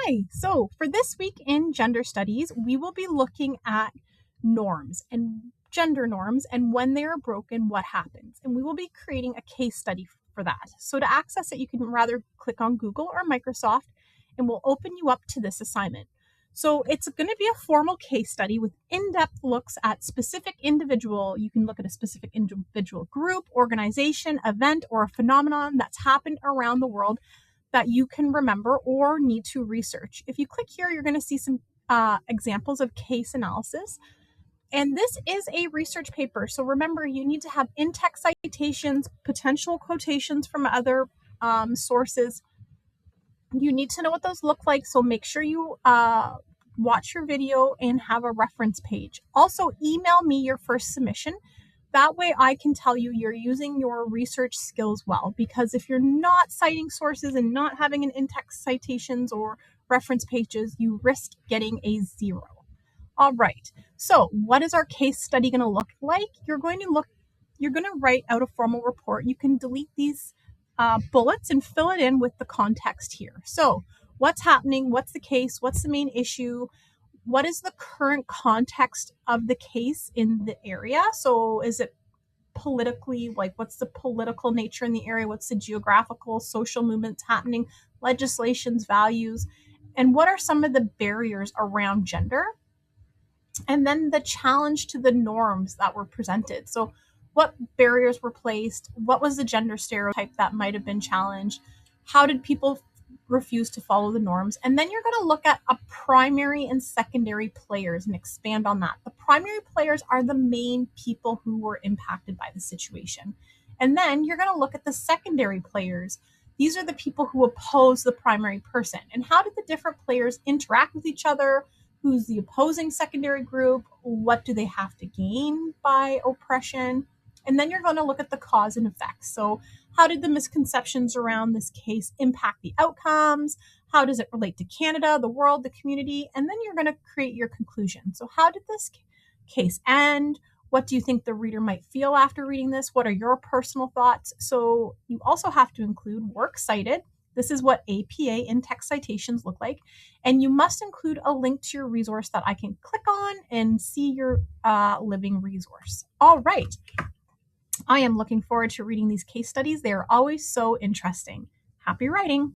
Hi, so for this week in gender studies, we will be looking at norms and gender norms and when they are broken, what happens. And we will be creating a case study for that. So to access it, you can rather click on Google or Microsoft and we'll open you up to this assignment. So it's going to be a formal case study with in-depth looks at specific individual. You can look at a specific individual group, organization, event, or a phenomenon that's happened around the world that you can remember or need to research. If you click here, you're going to see some examples of case analysis. And this is a research paper. So remember, you need to have in-text citations, potential quotations from other sources. You need to know what those look like. So make sure you watch your video and have a reference page. Also, email me your first submission. That way I can tell you you're using your research skills well, because if you're not citing sources and not having an in-text citations or reference pages, you risk getting a 0. All right, so what is our case study going to look like? You're going to write out a formal report. You can delete these bullets and fill it in with the context here. So what's happening? What's the case? What's the main issue? What is the current context of the case in the area? So is it politically, like what's the political nature in the area? What's the geographical, social movements happening, legislations, values, and what are some of the barriers around gender? And then the challenge to the norms that were presented. So what barriers were placed? What was the gender stereotype that might have been challenged? How did people refuse to follow the norms? And then you're going to look at a primary and secondary players and expand on that. The primary players are the main people who were impacted by the situation. And then you're going to look at the secondary players. These are the people who oppose the primary person. And how did the different players interact with each other? Who's the opposing secondary group? What do they have to gain by oppression? And then you're going to look at the cause and effects. So how did the misconceptions around this case impact the outcomes? How does it relate to Canada, the world, the community? And then you're going to create your conclusion. So how did this case end? What do you think the reader might feel after reading this? What are your personal thoughts? So you also have to include works cited. This is what APA in-text citations look like. And you must include a link to your resource that I can click on and see your living resource. All right. I am looking forward to reading these case studies. They are always so interesting. Happy writing.